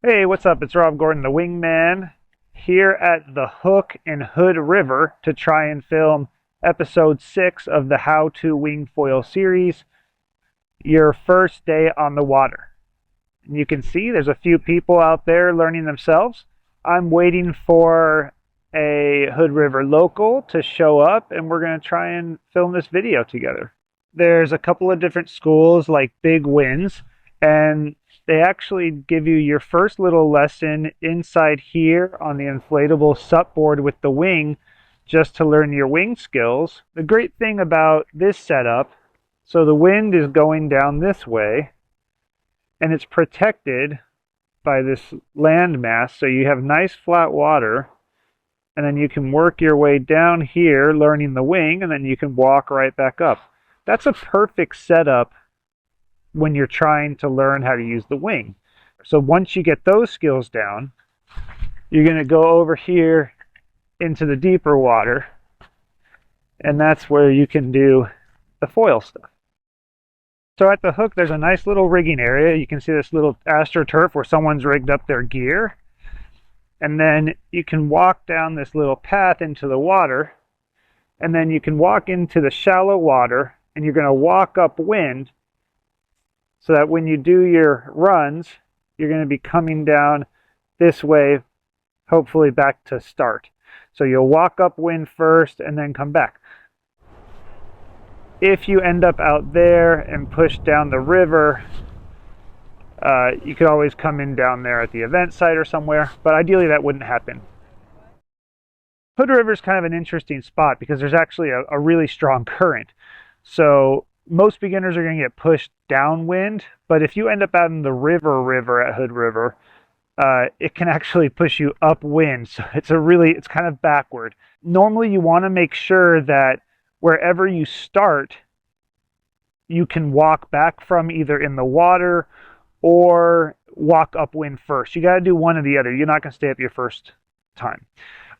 Hey, what's up? It's Rob Gordon, the Wingman, here at the Hook and Hood River to try and film episode 6 of the How to Wingfoil series, your first day on the water. And you can see there's a few people out there learning themselves. I'm waiting for a Hood River local to show up, and we're going to try and film this video together. There's a couple of different schools like Big Winds, and they actually give you your first little lesson inside here on the inflatable sup board with the wing just to learn your wing skills. The great thing about this setup, so the wind is going down this way and it's protected by this land mass, so you have nice flat water, and then you can work your way down here learning the wing, and then you can walk right back up. That's a perfect setup when you're trying to learn how to use the wing. So once you get those skills down, you're going to go over here into the deeper water, and that's where you can do the foil stuff. So at the hook, there's a nice little rigging area. You can see this little astroturf where someone's rigged up their gear. And then you can walk down this little path into the water, and then you can walk into the shallow water, and you're going to walk upwind, so that when you do your runs, you're going to be coming down this way, hopefully back to start. So you'll walk upwind first and then come back. If you end up out there and push down the river, you could always come in down there at the event site or somewhere, but ideally that wouldn't happen. Hood River is kind of an interesting spot because there's actually a really strong current. So most beginners are going to get pushed downwind, but if you end up out in the river at Hood River, it can actually push you upwind. So it's kind of backward. Normally you want to make sure that wherever you start, you can walk back from either in the water or walk upwind first. You got to do one or the other. You're not going to stay up your first time.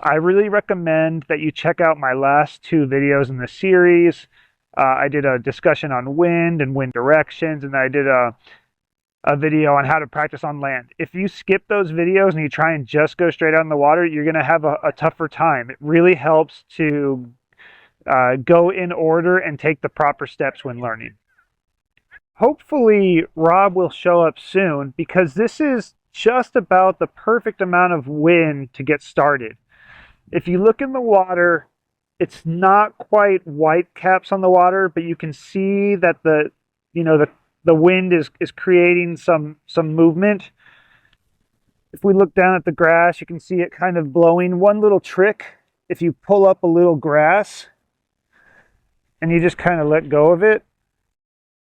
I really recommend that you check out my last 2 videos in the series. I did a discussion on wind and wind directions, and I did a video on how to practice on land. If you skip those videos and you try and just go straight out in the water, you're going to have a tougher time. It really helps to go in order and take the proper steps when learning. Hopefully Rob will show up soon, because this is just about the perfect amount of wind to get started. If you look in the water, it's not quite white caps on the water, but you can see that the wind is creating some movement. If we look down at the grass, you can see it kind of blowing. One little trick, if you pull up a little grass and you just kind of let go of it,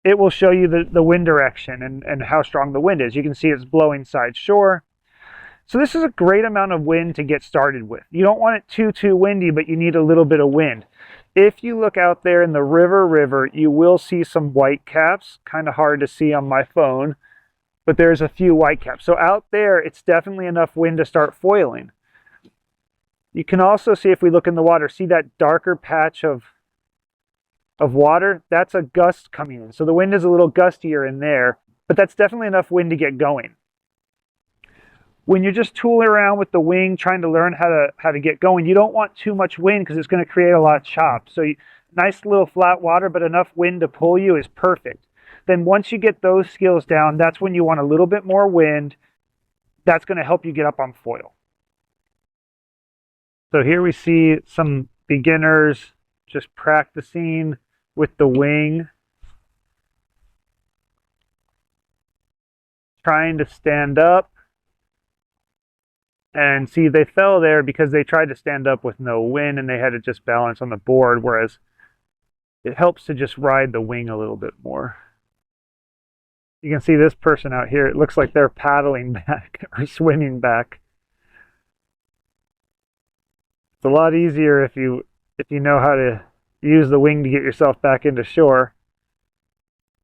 it will show you the wind direction and how strong the wind is. You can see it's blowing side shore. So this is a great amount of wind to get started with. You don't want it too windy, but you need a little bit of wind. If you look out there in the river, you will see some white caps. Kind of hard to see on my phone, but there's a few white caps. So out there, it's definitely enough wind to start foiling. You can also see, if we look in the water, see that darker patch of water? That's a gust coming in. So the wind is a little gustier in there, but that's definitely enough wind to get going. When you're just tooling around with the wing, trying to learn how to get going, you don't want too much wind because it's going to create a lot of chop. So nice little flat water, but enough wind to pull you is perfect. Then once you get those skills down, that's when you want a little bit more wind. That's going to help you get up on foil. So here we see some beginners just practicing with the wing, trying to stand up. And see, they fell there because they tried to stand up with no wind and they had to just balance on the board, whereas it helps to just ride the wing a little bit more. You can see this person out here, it looks like they're paddling back or swimming back. It's a lot easier if you know how to use the wing to get yourself back into shore.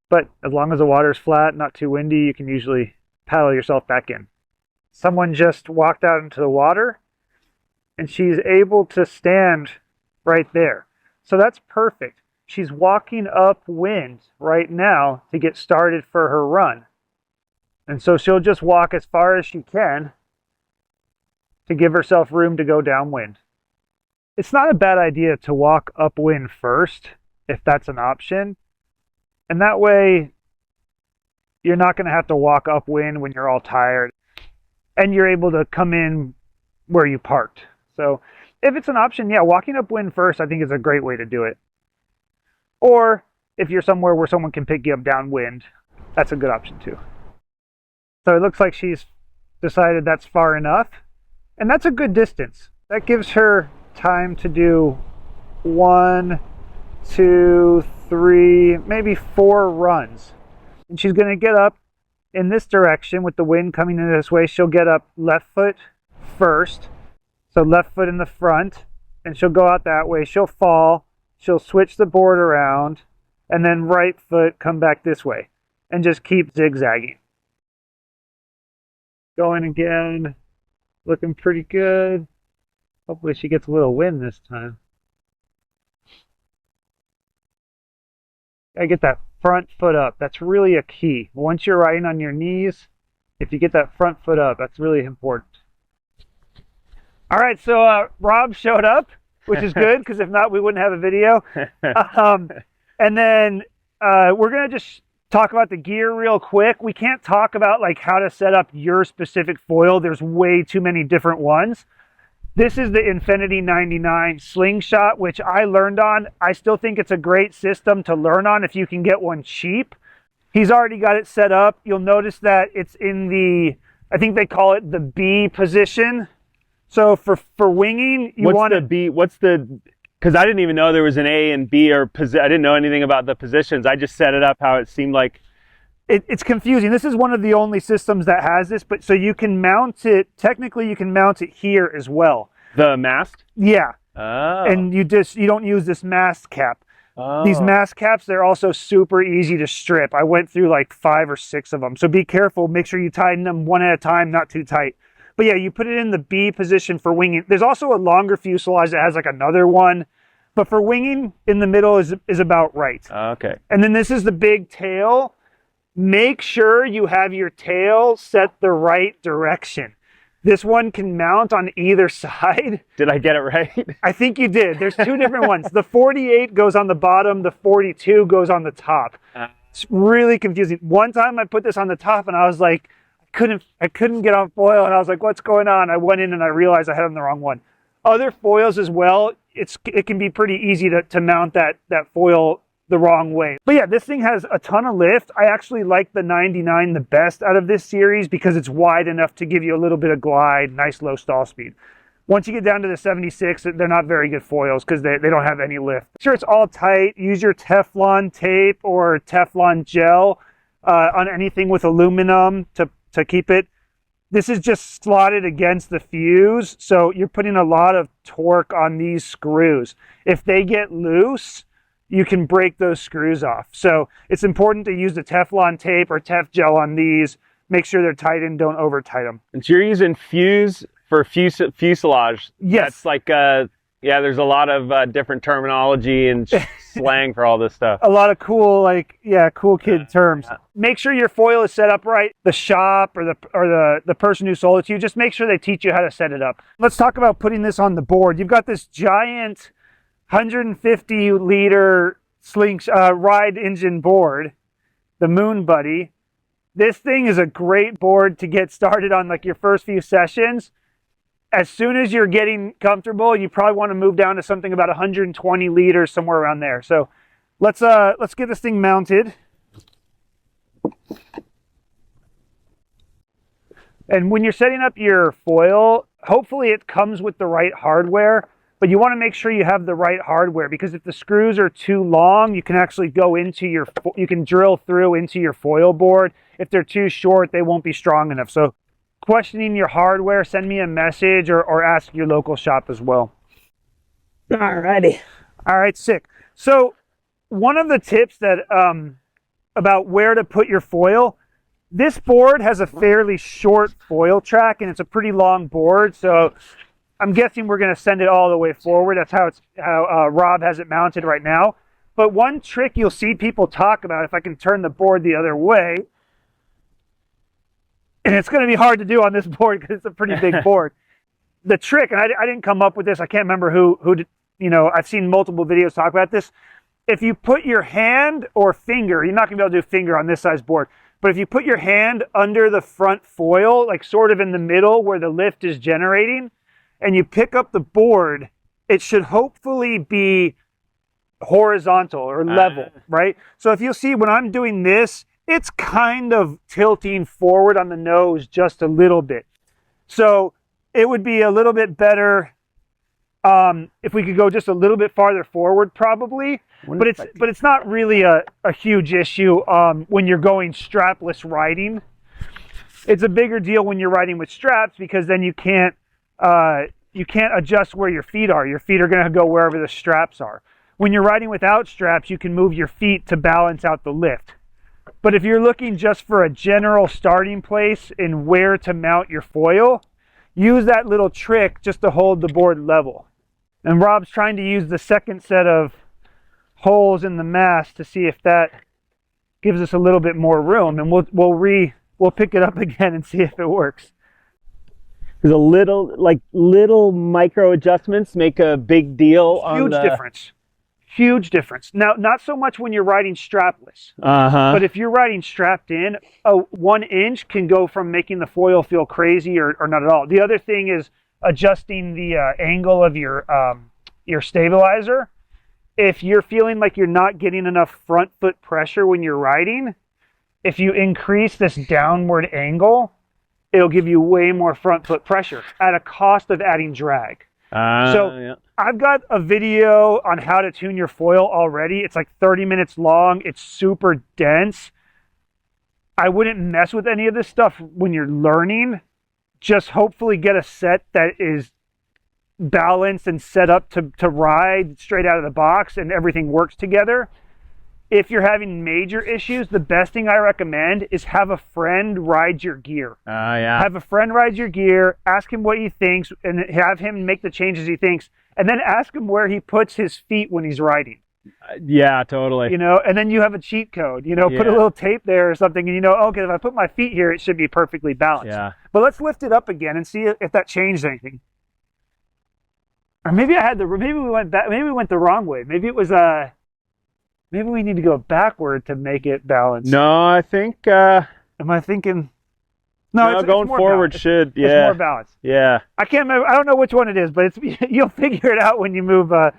But as long as the water's flat, not too windy, you can usually paddle yourself back in. Someone just walked out into the water and she's able to stand right there. So that's perfect. She's walking upwind right now to get started for her run. And so she'll just walk as far as she can to give herself room to go downwind. It's not a bad idea to walk upwind first, if that's an option. And that way, you're not going to have to walk upwind when you're all tired. And you're able to come in where you parked. So if it's an option, yeah, walking upwind first, I think is a great way to do it. Or if you're somewhere where someone can pick you up downwind, that's a good option too. So it looks like she's decided that's far enough. And that's a good distance. That gives her time to do 1, 2, 3, maybe 4 runs. And she's going to get up in this direction with the wind coming in this way. She'll get up left foot first. So left foot in the front, and she'll go out that way. She'll fall. She'll switch the board around, and then right foot come back this way, and just keep zigzagging. Going again. Looking pretty good. Hopefully she gets a little wind this time. Gotta get that front foot up. That's really a key. Once you're riding on your knees, if you get that front foot up, that's really important. All right, so Rob showed up, which is good, because if not, we wouldn't have a video. And then we're going to just talk about the gear real quick. We can't talk about like how to set up your specific foil. There's way too many different ones. This is the Infinity 99 slingshot, which I learned on. I still think it's a great system to learn on if you can get one cheap. He's already got it set up. You'll notice that it's in the, I think they call it the B position. So for winging, you want to be, what's the, because I didn't even know there was an A and B, or I didn't know anything about the positions. I just set it up how it seemed like. It's confusing. This is one of the only systems that has this, but so you can mount it, technically you can mount it here as well. The mast? Yeah. Oh. And you don't use this mast cap. Oh. These mast caps, they're also super easy to strip. I went through like 5 or 6 of them. So be careful. Make sure you tighten them one at a time, not too tight. But yeah, you put it in the B position for winging. There's also a longer fuselage that has like another one. But for winging, in the middle is about right. Okay. And then this is the big tail. Make sure you have your tail set the right direction. This one can mount on either side. Did I get it right? I think you did. There's 2 different ones. The 48 goes on the bottom. The 42 goes on the top. It's really confusing. One time I put this on the top and I was like, I couldn't get on foil, and I was like, what's going on? I went in and I realized I had on the wrong one. Other foils as well, it can be pretty easy to mount that foil the wrong way. But yeah, this thing has a ton of lift. I actually like the 99 the best out of this series because it's wide enough to give you a little bit of glide, nice low stall speed. Once you get down to the 76, they're not very good foils because they don't have any lift. Make sure it's all tight. Use your Teflon tape or Teflon gel on anything with aluminum to keep it. This is just slotted against the fuse, so you're putting a lot of torque on these screws. If they get loose, you can break those screws off. So it's important to use the Teflon tape or Tef gel on these. Make sure they're tight and don't over tight them. And so you're using fuse for fuselage. Yes. That's like yeah, there's a lot of different terminology and slang for all this stuff. A lot of cool, cool kid terms. Yeah. Make sure your foil is set up right. The shop or the person who sold it to you, just make sure they teach you how to set it up. Let's talk about putting this on the board. You've got this giant 150-liter ride engine board, the Moon Buddy. This thing is a great board to get started on like your first few sessions. As soon as you're getting comfortable, you probably want to move down to something about 120 liters, somewhere around there. So let's get this thing mounted. And when you're setting up your foil, hopefully it comes with the right hardware, but you want to make sure you have the right hardware, because if the screws are too long, you can actually you can drill through into your foil board. If they're too short, they won't be strong enough. So questioning your hardware, send me a message or ask your local shop as well. Alrighty. All right, sick. So one of the tips that about where to put your foil, this board has a fairly short foil track and it's a pretty long board. So I'm guessing we're going to send it all the way forward. That's how Rob has it mounted right now. But one trick you'll see people talk about, if I can turn the board the other way, And it's going to be hard to do on this board because it's a pretty big board. The trick, and I didn't come up with this, I can't remember who did, you know, I've seen multiple videos talk about this. If you put your hand or finger, you're not going to be able to do finger on this size board, but if you put your hand under the front foil, like sort of in the middle where the lift is generating, and you pick up the board, it should hopefully be horizontal or level, right? So if you'll see when I'm doing this, it's kind of tilting forward on the nose just a little bit. So it would be a little bit better if we could go just a little bit farther forward, probably. But it's not really a huge issue when you're going strapless riding. It's a bigger deal when you're riding with straps because then you can't adjust where your feet are. Your feet are going to go wherever the straps are. When you're riding without straps, you can move your feet to balance out the lift. But if you're looking just for a general starting place in where to mount your foil, use that little trick just to hold the board level. And Rob's trying to use the second set of holes in the mast to see if that gives us a little bit more room, and we'll pick it up again and see if it works. There's a little micro adjustments make a big deal. Huge difference. Now, not so much when you're riding strapless, but if you're riding strapped in, 1 inch can go from making the foil feel crazy or not at all. The other thing is adjusting the angle of your stabilizer. If you're feeling like you're not getting enough front foot pressure when you're riding, if you increase this downward angle, it'll give you way more front foot pressure at a cost of adding drag. Yeah. I've got a video on how to tune your foil already. It's like 30 minutes long. It's super dense. I wouldn't mess with any of this stuff when you're learning. Just hopefully get a set that is balanced and set up to ride straight out of the box and everything works together. If you're having major issues, the best thing I recommend is have a friend ride your gear. Have a friend ride your gear, ask him what he thinks, and have him make the changes he thinks, and then ask him where he puts his feet when he's riding. Yeah, totally. You know, and then you have a cheat code. You know, put a little tape there or something, and you know, okay, if I put my feet here, it should be perfectly balanced. Yeah. But let's lift it up again and see if that changed anything. Or maybe maybe we went back. Maybe we went the wrong way. Maybe it was maybe we need to go backward to make it balanced. No, I think. Am I thinking? No, it's going forward balanced. should. It's more balanced. Yeah. I can't remember. I don't know which one it is, but you'll figure it out when you move the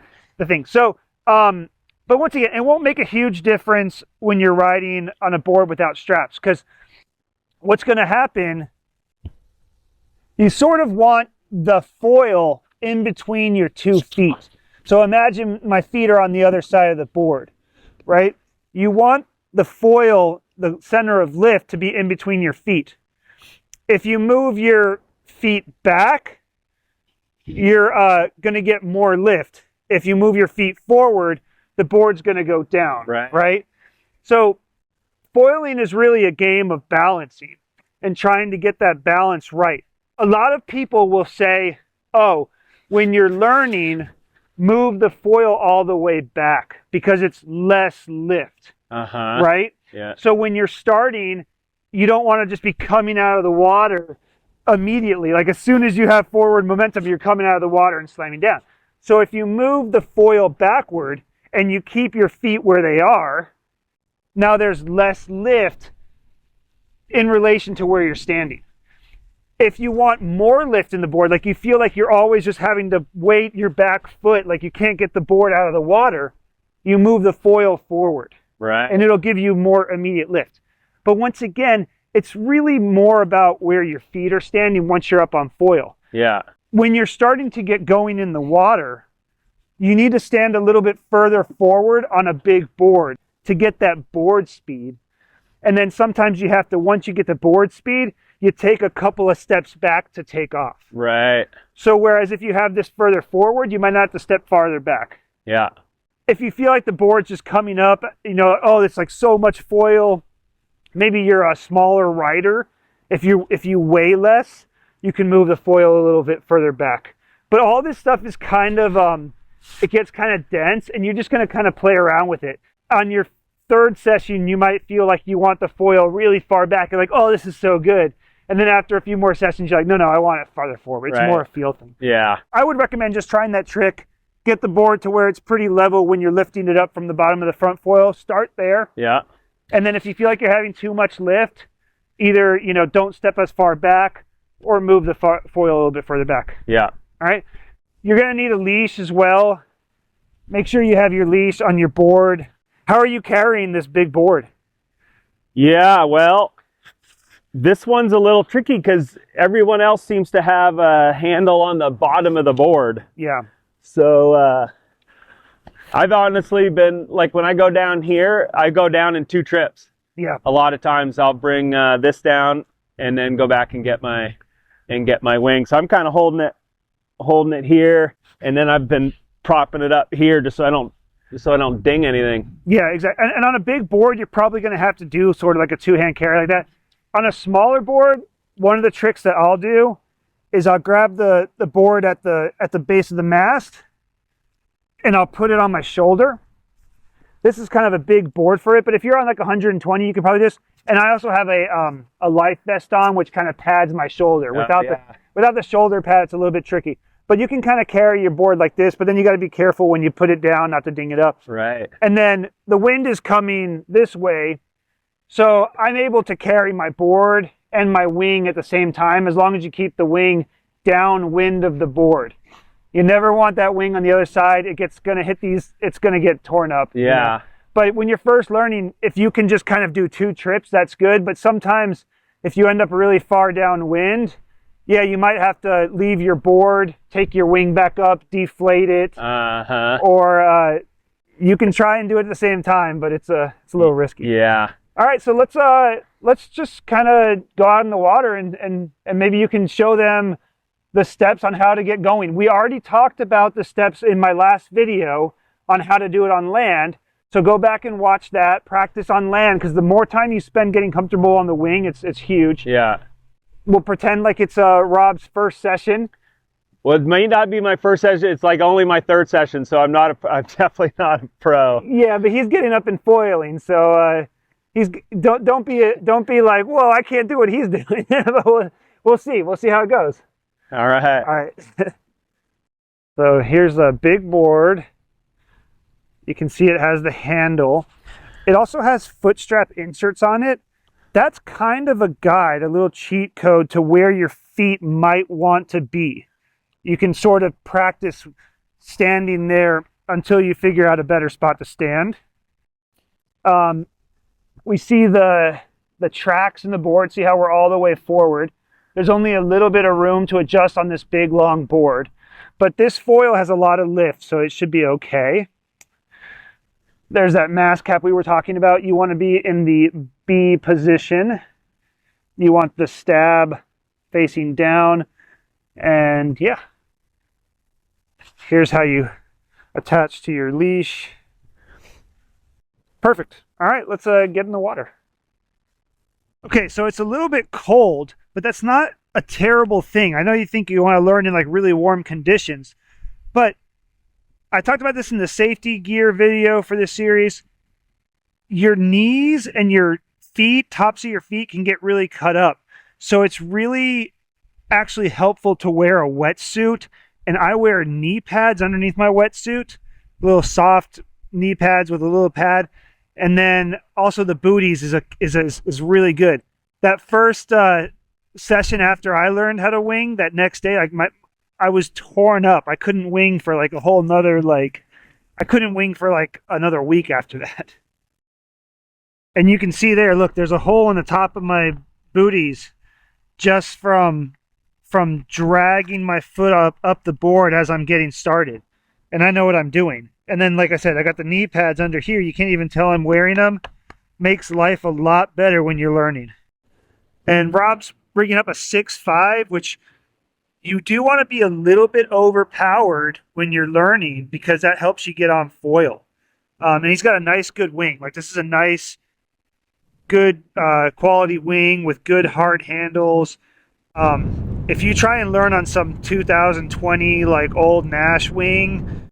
thing. So, but once again, it won't make a huge difference when you're riding on a board without straps, because what's going to happen? You sort of want the foil in between your 2 feet. So imagine my feet are on the other side of the board, right? You want the foil, the center of lift, to be in between your feet. If you move your feet back, you're going to get more lift. If you move your feet forward, the board's going to go down, right? So foiling is really a game of balancing and trying to get that balance right. A lot of people will say, oh, when you're learning, move the foil all the way back because it's less lift, right? Yeah. So when you're starting, you don't want to just be coming out of the water immediately. Like as soon as you have forward momentum, you're coming out of the water and slamming down. So if you move the foil backward and you keep your feet where they are, now there's less lift in relation to where you're standing. If you want more lift in the board, like you feel like you're always just having to weight your back foot, like you can't get the board out of the water, you move the foil forward. Right. And it'll give you more immediate lift. But once again, it's really more about where your feet are standing once you're up on foil. Yeah. When you're starting to get going in the water, you need to stand a little bit further forward on a big board to get that board speed. And then sometimes you have to, once you get the board speed, you take a couple of steps back to take off. Right. So whereas if you have this further forward, you might not have to step farther back. Yeah. If you feel like the board's just coming up, you know, oh, it's like so much foil. Maybe you're a smaller rider. If you weigh less, you can move the foil a little bit further back. But all this stuff is kind of, it gets kind of dense, and you're just going to kind of play around with it. On your third session, you might feel like you want the foil really far back. You're like, oh, this is so good. And then after a few more sessions, you're like, no, I want it farther forward. It's more a feel thing. Yeah. I would recommend just trying that trick. Get the board to where it's pretty level when you're lifting it up from the bottom of the front foil. Start there. Yeah. And then if you feel like you're having too much lift, either, don't step as far back or move the foil a little bit further back. Yeah. All right. You're going to need a leash as well. Make sure you have your leash on your board. How are you carrying this big board? Yeah, well, this one's a little tricky because everyone else seems to have a handle on the bottom of the board. Yeah. So I've honestly been, like, when I go down here, I go down in 2 trips. Yeah. A lot of times I'll bring this down and then go back and get my wing. So I'm kind of holding it here, and then I've been propping it up here just so I don't ding anything. Yeah, exactly. And on a big board, you're probably going to have to do sort of like a 2-hand carry like that. On a smaller board, one of the tricks that I'll do is I'll grab the board at the base of the mast and I'll put it on my shoulder. This is kind of a big board for it, but if you're on like 120, you can probably just, and I also have a life vest on, which kind of pads my shoulder. Without the shoulder pad, it's a little bit tricky. But you can kind of carry your board like this, but then you got to be careful when you put it down not to ding it up. Right. And then the wind is coming this way, so I'm able to carry my board and my wing at the same time as long as you keep the wing downwind of the board. You never want that wing on the other side. It's going to hit these, it's going to get torn up. Yeah. But when you're first learning, if you can just kind of do 2 trips, that's good. But sometimes if you end up really far downwind, yeah, you might have to leave your board, take your wing back up, deflate it. Or you can try and do it at the same time, but it's a little risky. Yeah. All right, so let's just kind of go out in the water and maybe you can show them the steps on how to get going. We already talked about the steps in my last video on how to do it on land. So go back and watch that, practice on land, because the more time you spend getting comfortable on the wing, it's huge. Yeah. We'll pretend like it's Rob's first session. Well, it may not be my first session. It's like only my 3rd session, so I'm definitely not a pro. Yeah, but he's getting up and foiling, so don't be like, whoa, I can't do what he's doing. We'll see how it goes. All right. All right. So here's a big board. You can see it has the handle. It also has foot strap inserts on it. That's kind of a guide, a little cheat code to where your feet might want to be. You can sort of practice standing there until you figure out a better spot to stand. We see the tracks in the board. See how we're all the way forward. There's only a little bit of room to adjust on this big long board. But this foil has a lot of lift, so it should be okay. There's that mast cap we were talking about. You want to be in the B position. You want the stab facing down. And yeah, here's how you attach to your leash. Perfect. All right, let's get in the water. Okay, so it's a little bit cold, but that's not a terrible thing. I know you think you want to learn in like really warm conditions, but I talked about this in the safety gear video for this series. Your knees and your feet, tops of your feet can get really cut up. So it's really actually helpful to wear a wetsuit. And I wear knee pads underneath my wetsuit, little soft knee pads with a little pad. And then also the booties is really good. That first session after I learned how to wing, that next day, I was torn up. I couldn't wing for like a whole nother, I couldn't wing for like another week after that. And you can see there, look, there's a hole in the top of my booties just from dragging my foot up the board as I'm getting started. And I know what I'm doing. And then, like I said, I got the knee pads under here. You can't even tell I'm wearing them. Makes life a lot better when you're learning. And Rob's bringing up a 6.5, which you do want to be a little bit overpowered when you're learning because that helps you get on foil. And he's got a nice, good wing. Like, this is a nice, good quality wing with good hard handles. If you try and learn on some 2020 like old Nash wing,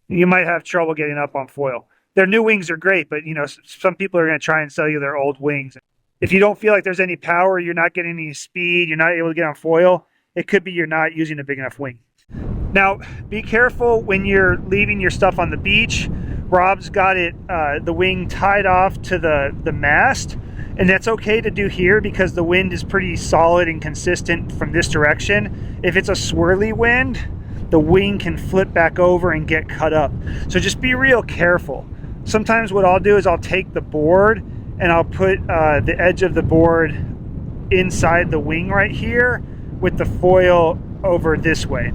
you might have trouble getting up on foil. Their new wings are great, but you know, some people are going to try and sell you their old wings. if you don't feel like there's any power, you're not getting any speed, you're not able to get on foil, it could be you're not using a big enough wing. Now, be careful when you're leaving your stuff on the beach. Rob's got it, the wing tied off to the mast, and that's okay to do here because the wind is pretty solid and consistent from this direction. If it's a swirly wind, the wing can flip back over and get cut up. So just be real careful. Sometimes what I'll do is I'll take the board and I'll put the edge of the board inside the wing right here with the foil over this way.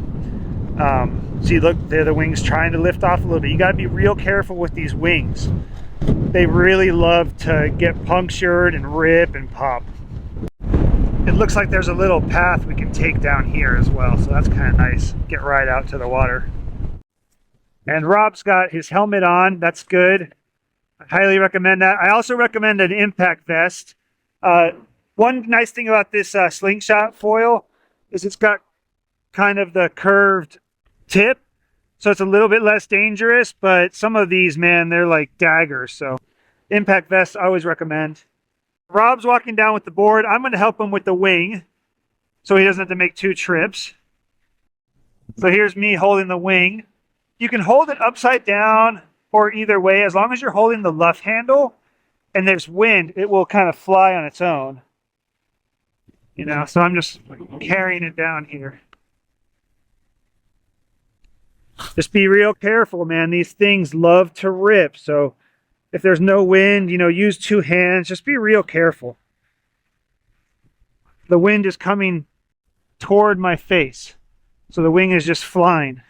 See, look, there the wings trying to lift off a little bit. You got to be real careful with these wings. They really love to get punctured and rip and pop. It looks like there's a little path we can take down here as well, so that's kind of nice. Get right out to the water. And Rob's got his helmet on. That's good. I highly recommend that. I also recommend an impact vest. One nice thing about this slingshot foil is it's got kind of the curved tip, so it's a little bit less dangerous, but some of these, man, they're like daggers. So impact vest, I always recommend. Rob's walking down with the board. I'm going to help him with the wing so he doesn't have to make 2 trips. So here's me holding the wing. You can hold it upside down or either way. As long as you're holding the left handle and there's wind, it will kind of fly on its own. You know, so I'm just carrying it down here. Just be real careful, man. These things love to rip. So if there's no wind, you know, use 2 hands. Just be real careful. The wind is coming toward my face. So the wing is just flying.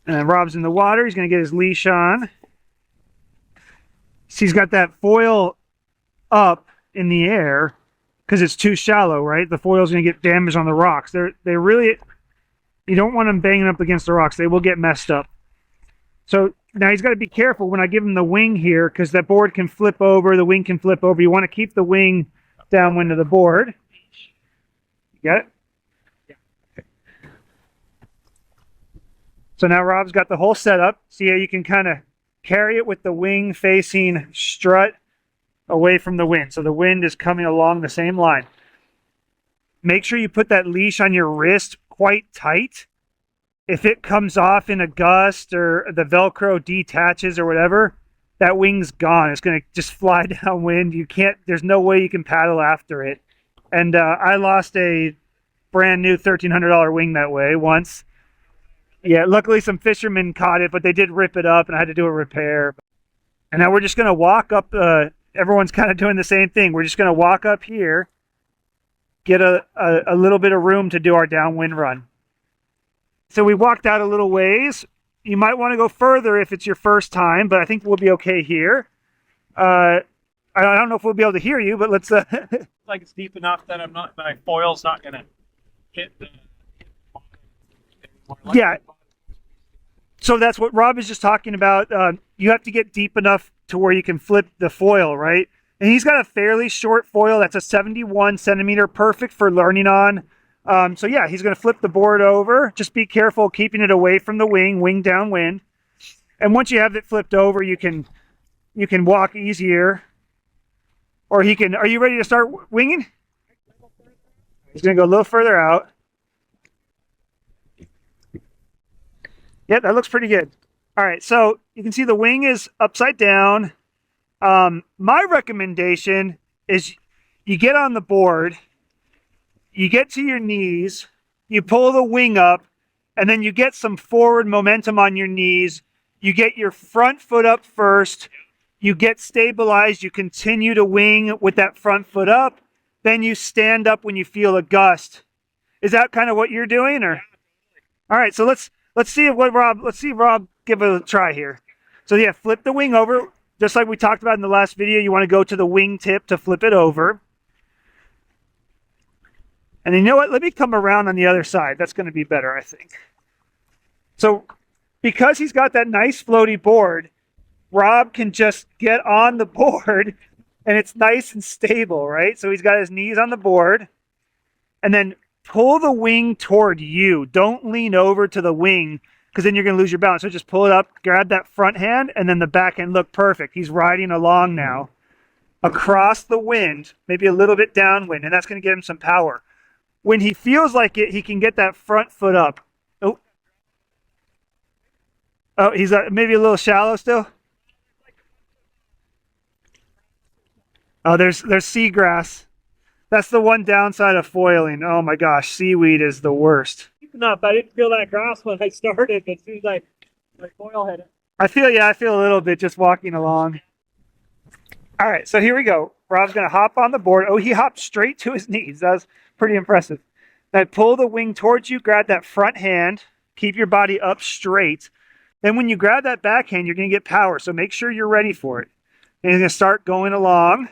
And then Rob's in the water. He's going to get his leash on. See, he's got that foil up in the air because it's too shallow, right? The foil's going to get damaged on the rocks. They really, you don't want them banging up against the rocks. They will get messed up. So now he's got to be careful when I give him the wing here because that board can flip over, the wing can flip over. You want to keep the wing downwind of the board. You got it? So now Rob's got the whole setup. See how you can kind of carry it with the wing facing strut away from the wind. So the wind is coming along the same line. Make sure you put that leash on your wrist quite tight. If it comes off in a gust or the Velcro detaches or whatever, that wing's gone. It's going to just fly downwind. You can't, there's no way you can paddle after it. And I lost a brand new $1,300 wing that way once. Yeah, luckily some fishermen caught it, but they did rip it up and I had to do a repair. And now we're just going to walk up, everyone's kind of doing the same thing. We're just going to walk up here, get a little bit of room to do our downwind run. So we walked out a little ways. You might want to go further if it's your first time, but I think we'll be okay here. I don't know if we'll be able to hear you, but let's... Like it's deep enough that my foil's not going to hit the... Yeah. So that's what Rob is just talking about. You have to get deep enough to where you can flip the foil, right? And he's got a fairly short foil. That's a 71 centimeter, perfect for learning on. So yeah, he's going to flip the board over. Just be careful keeping it away from the wing downwind. And once you have it flipped over, you can walk easier. Or he can, are you ready to start winging? He's going to go a little further out. Yep, that looks pretty good. All right, so you can see the wing is upside down. My recommendation is you get on the board, you get to your knees, you pull the wing up, and then you get some forward momentum on your knees. You get your front foot up first. You get stabilized. You continue to wing with that front foot up. Then you stand up when you feel a gust. Is that kind of what you're doing, or? All right, so let's see Rob give it a try here. So yeah, flip the wing over. Just like we talked about in the last video, you want to go to the wing tip to flip it over. And then, you know what? Let me come around on the other side. That's going to be better, I think. So because he's got that nice floaty board, Rob can just get on the board and it's nice and stable, right? So he's got his knees on the board and then pull the wing toward you. Don't lean over to the wing because then you're going to lose your balance. So just pull it up, grab that front hand, and then the back end. Look, perfect. He's riding along now. across the wind, maybe a little bit downwind, and that's going to get him some power. When he feels like it, he can get that front foot up. Oh, oh, he's maybe a little shallow still. Oh, there's seagrass. That's the one downside of foiling. Oh my gosh, seaweed is the worst. Enough. I didn't feel that grass when I started, but as soon as I foil hit it. I feel a little bit just walking along. All right, so here we go. Rob's gonna hop on the board. Oh, he hopped straight to his knees. That was pretty impressive. Now pull the wing towards you, grab that front hand, keep your body up straight. Then when you grab that back hand, you're gonna get power, so make sure you're ready for it. And he's gonna start going along.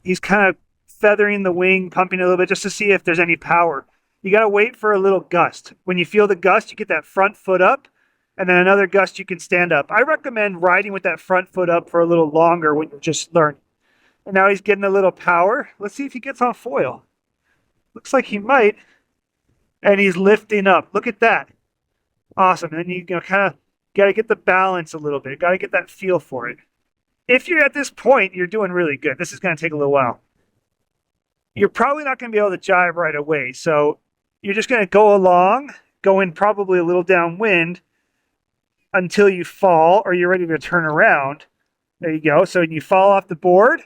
He's kind of feathering the wing, pumping a little bit just to see if there's any power. You got to wait for a little gust. When you feel the gust, you get that front foot up, and then another gust, you can stand up. I recommend riding with that front foot up for a little longer when you're just learning. And now he's getting a little power. Let's see if he gets on foil. Looks like he might. And he's lifting up. Look at that. Awesome. And then you kind of got to get the balance a little bit. Got to get that feel for it. If you're at this point, you're doing really good. This is going to take a little while. You're probably not going to be able to jibe right away. So you're just going to go along, going probably a little downwind until you fall or you're ready to turn around. There you go. So you fall off the board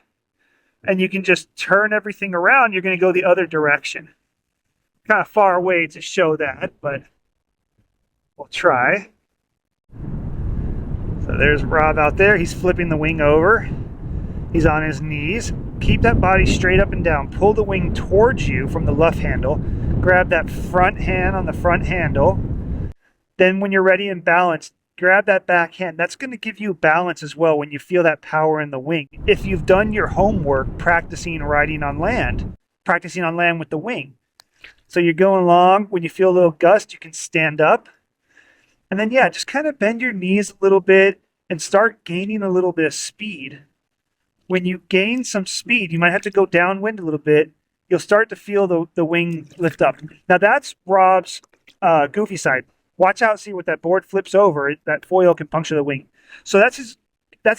and you can just turn everything around. You're going to go the other direction. Kind of far away to show that, but we'll try. So there's Rob out there. He's flipping the wing over. He's on his knees. Keep that body straight up and down. Pull the wing towards you from the left handle. Grab that front hand on the front handle. Then when you're ready and balanced, grab that back hand. That's going to give you balance as well when you feel that power in the wing. If you've done your homework practicing riding on land, practicing on land with the wing. So you're going along. When you feel a little gust, you can stand up. And then, yeah, just kind of bend your knees a little bit and start gaining a little bit of speed. When you gain some speed, you might have to go downwind a little bit. You'll start to feel the wing lift up. Now, that's Rob's goofy side. Watch out, see what that board flips over. That foil can puncture the wing. So that's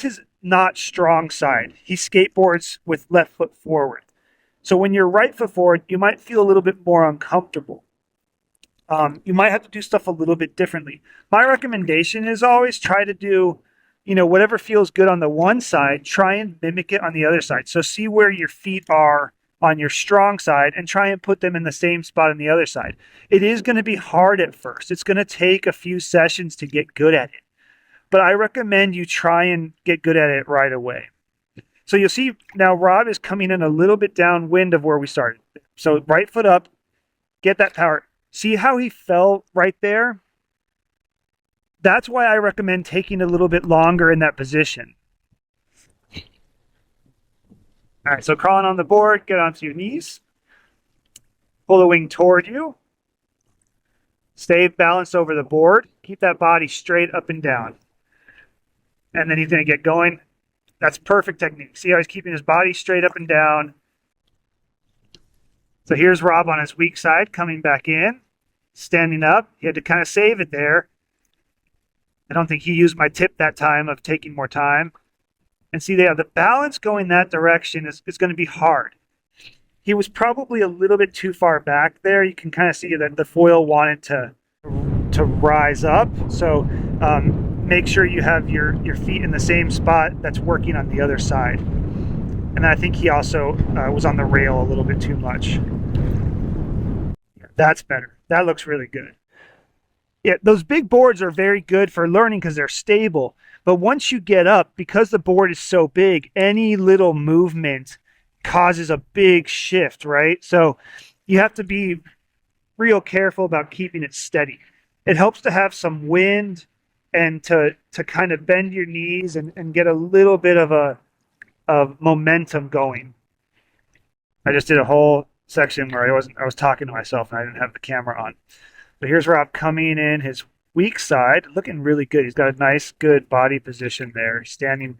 his not strong side. He skateboards with left foot forward. So when you're right foot forward, you might feel a little bit more uncomfortable. You might have to do stuff a little bit differently. My recommendation is always try to do, whatever feels good on the one side, try and mimic it on the other side. So see where your feet are on your strong side and try and put them in the same spot on the other side. It is going to be hard at first. It's going to take a few sessions to get good at it. But I recommend you try and get good at it right away. So you'll see now Rob is coming in a little bit downwind of where we started. So right foot up, get that power. See how he fell right there? That's why I recommend taking a little bit longer in that position. All right, so crawling on the board, get onto your knees. Pull the wing toward you. Stay balanced over the board. Keep that body straight up and down. And then he's going to get going. That's perfect technique. See how he's keeping his body straight up and down. So here's Rob on his weak side, coming back in, standing up. He had to kind of save it there. I don't think he used my tip that time of taking more time. And see, the balance going that direction is going to be hard. He was probably a little bit too far back there. You can kind of see that the foil wanted to rise up. So make sure you have your feet in the same spot that's working on the other side. And I think he also was on the rail a little bit too much. That's better. That looks really good. Yeah, those big boards are very good for learning because they're stable. But once you get up, because the board is so big, any little movement causes a big shift, right? So you have to be real careful about keeping it steady. It helps to have some wind and to kind of bend your knees and get a little bit of momentum going. I just did a whole section where I was talking to myself and I didn't have the camera on. But here's Rob coming in his weak side, looking really good. He's got a nice, good body position there. He's standing,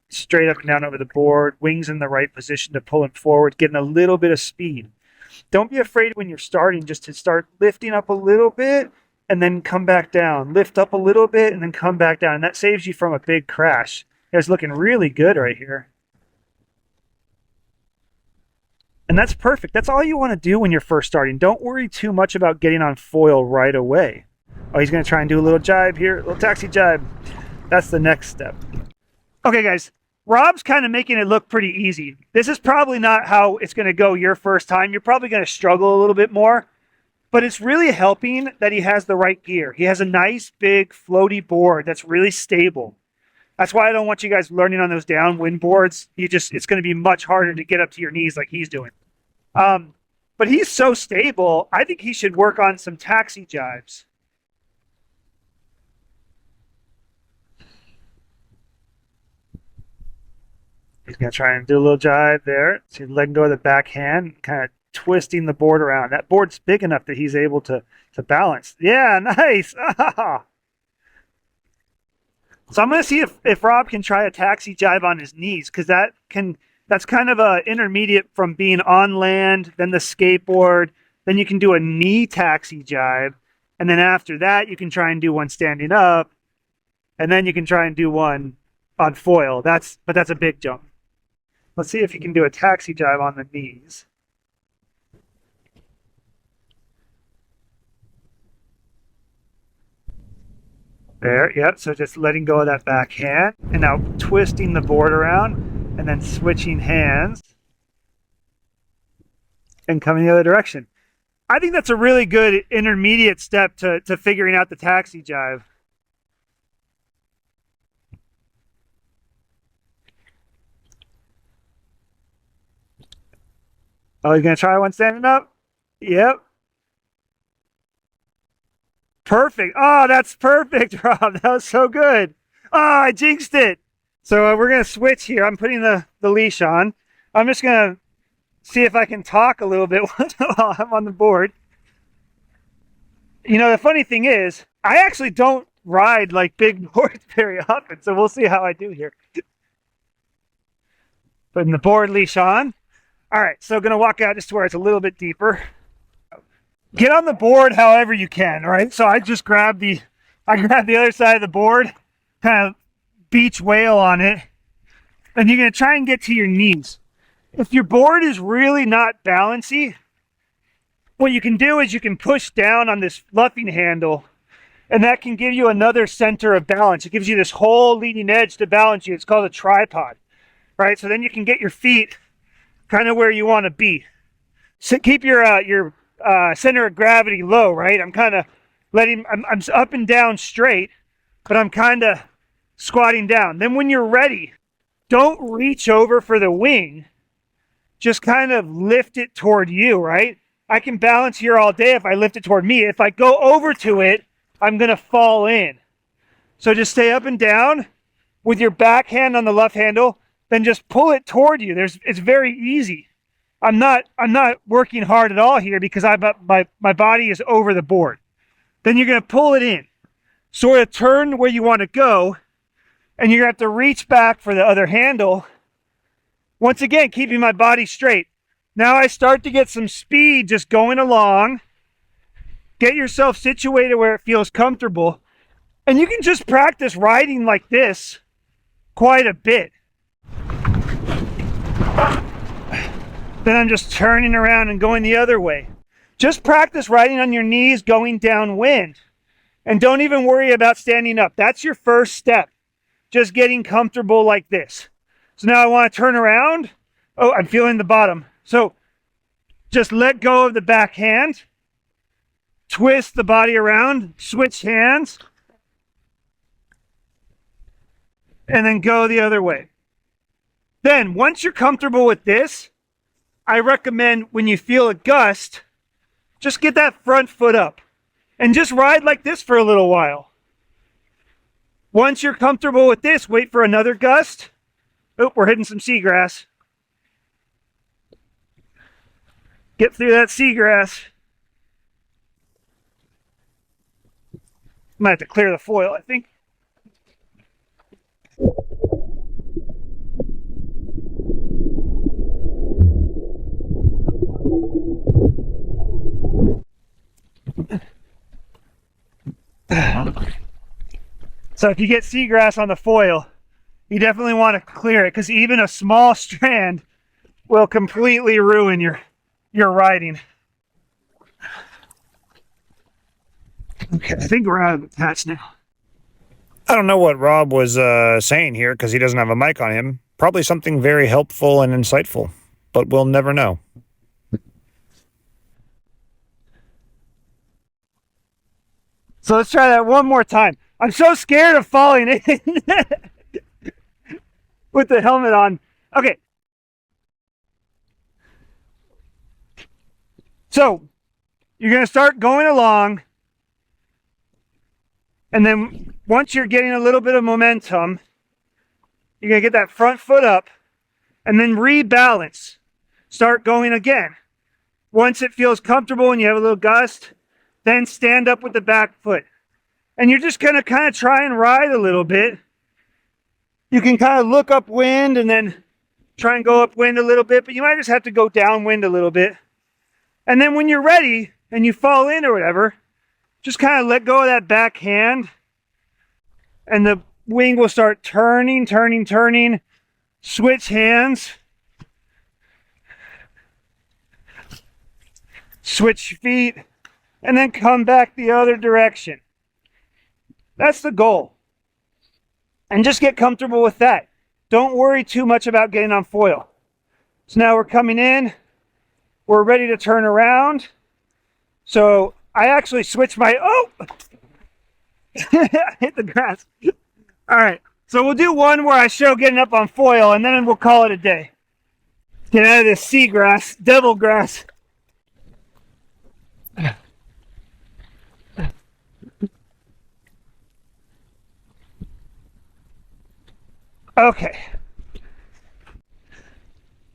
straight up and down over the board, wings in the right position to pull him forward, getting a little bit of speed. Don't be afraid when you're starting just to start lifting up a little bit and then come back down. Lift up a little bit and then come back down. And that saves you from a big crash. It's looking really good right here. And that's perfect. That's all you want to do when you're first starting. Don't worry too much about getting on foil right away. Oh, he's going to try and do a little jibe here, a little taxi jibe. That's the next step. Okay, guys, Rob's kind of making it look pretty easy. This is probably not how it's going to go your first time. You're probably going to struggle a little bit more, but it's really helping that he has the right gear. He has a nice, big, floaty board that's really stable. That's why I don't want you guys learning on those downwind boards. It's going to be much harder to get up to your knees like he's doing. But he's so stable, I think he should work on some taxi jibes. He's going to try and do a little jibe there. So he's letting go of the backhand, kind of twisting the board around. That board's big enough that he's able to balance. Yeah, nice. Ah. So I'm going to see if Rob can try a taxi jibe on his knees, because that's kind of a intermediate from being on land, then the skateboard, then you can do a knee taxi jibe, and then after that you can try and do one standing up, and then you can try and do one on foil. But that's a big jump. Let's see if you can do a taxi jibe on the knees. There, yep, so just letting go of that backhand, and now twisting the board around, and then switching hands, and coming the other direction. I think that's a really good intermediate step to figuring out the taxi jibe. Oh, he's going to try one standing up? Yep. Perfect. Oh, that's perfect, Rob. That was so good. Oh, I jinxed it. So we're going to switch here. I'm putting the leash on. I'm just going to see if I can talk a little bit while I'm on the board. You know, the funny thing is, I actually don't ride like big boards very often, so we'll see how I do here. Putting the board leash on. All right, so going to walk out just to where it's a little bit deeper. Get on the board however you can, all right? So I just grab the other side of the board, kind of beach whale on it, and you're going to try and get to your knees. If your board is really not balancy, what you can do is you can push down on this luffing handle, and that can give you another center of balance. It gives you this whole leading edge to balance you. It's called a tripod, right? So then you can get your feet kind of where you want to be. So keep your center of gravity low, right? I'm kind of I'm up and down straight, but I'm kind of squatting down. Then when you're ready, don't reach over for the wing. Just kind of lift it toward you, right? I can balance here all day if I lift it toward me. If I go over to it, I'm going to fall in. So just stay up and down with your backhand on the left handle, then just pull it toward you. It's very easy. I'm not working hard at all here because my body is over the board. Then you're going to pull it in. Sort of turn where you want to go, and you're going to have to reach back for the other handle. Once again, keeping my body straight. Now I start to get some speed just going along. Get yourself situated where it feels comfortable. And you can just practice riding like this quite a bit. Then I'm just turning around and going the other way. Just practice riding on your knees going downwind. And don't even worry about standing up. That's your first step. Just getting comfortable like this. So now I want to turn around. Oh, I'm feeling the bottom. So just let go of the back hand. Twist the body around. Switch hands. And then go the other way. Then, once you're comfortable with this, I recommend when you feel a gust, just get that front foot up. And just ride like this for a little while. Once you're comfortable with this, wait for another gust. Oh, we're hitting some seagrass. Get through that seagrass. Might have to clear the foil, I think. So if you get seagrass on the foil, you definitely want to clear it because even a small strand will completely ruin your riding. Okay, I think we're out of the patch now. I don't know what Rob was saying here because he doesn't have a mic on him. Probably something very helpful and insightful, but we'll never know. So let's try that one more time. I'm so scared of falling in with the helmet on. Okay. So you're going to start going along. And then once you're getting a little bit of momentum, you're going to get that front foot up and then rebalance. Start going again. Once it feels comfortable and you have a little gust, then stand up with the back foot. And you're just going to kind of try and ride a little bit. You can kind of look upwind and then try and go upwind a little bit, but you might just have to go downwind a little bit. And then when you're ready and you fall in or whatever, just kind of let go of that back hand and the wing will start turning, turning, turning. Switch hands. Switch feet. And then come back the other direction. That's the goal. And just get comfortable with that. Don't worry too much about getting on foil. So now we're coming in. We're ready to turn around. So I actually switched my, I hit the grass. All right. So we'll do one where I show getting up on foil and then we'll call it a day. Get out of this seagrass, devil grass. Okay.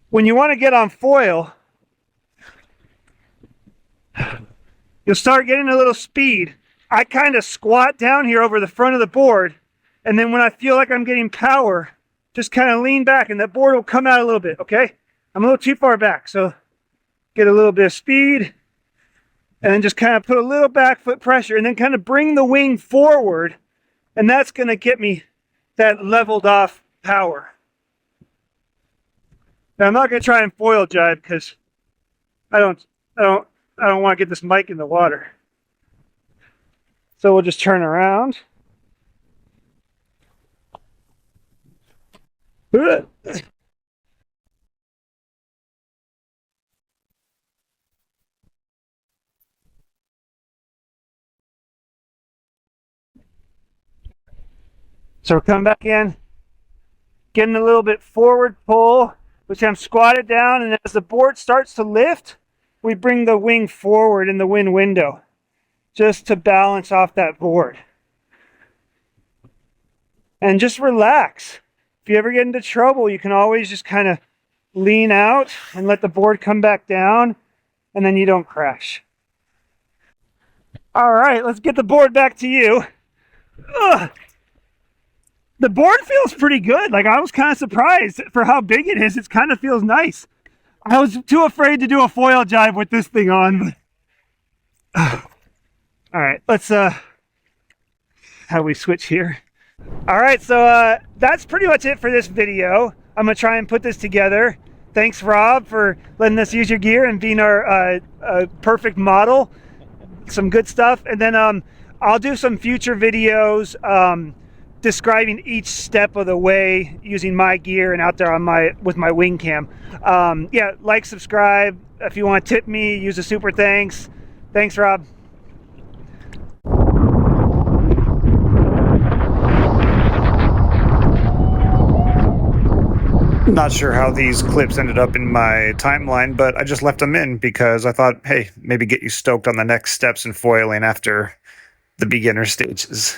When you want to get on foil, you'll start getting a little speed. I kind of squat down here over the front of the board, and then when I feel like I'm getting power, just kind of lean back and that board will come out a little bit, okay? I'm a little too far back, so get a little bit of speed, and then just kind of put a little back foot pressure, and then kind of bring the wing forward, and that's going to get me that leveled off power. Now I'm not going to try and foil jibe because I don't want to get this mic in the water. So we'll just turn around. So we're coming back in, getting a little bit forward pull, which I'm squatted down, and as the board starts to lift, we bring the wing forward in the wind window, just to balance off that board. And just relax. If you ever get into trouble, you can always just kind of lean out and let the board come back down, and then you don't crash. All right, let's get the board back to you. Ugh. The board feels pretty good. Like, I was kind of surprised for how big it is. It kind of feels nice. I was too afraid to do a foil jibe with this thing on. All right, let's, how do we switch here? All right, so that's pretty much it for this video. I'm gonna try and put this together. Thanks, Rob, for letting us use your gear and being our perfect model. Some good stuff. And then I'll do some future videos describing each step of the way using my gear and out there on with my wing cam. Yeah, like, subscribe. If you want to tip me, use a super thanks. Thanks, Rob. Not sure how these clips ended up in my timeline, but I just left them in because I thought, hey, maybe get you stoked on the next steps in foiling after the beginner stages.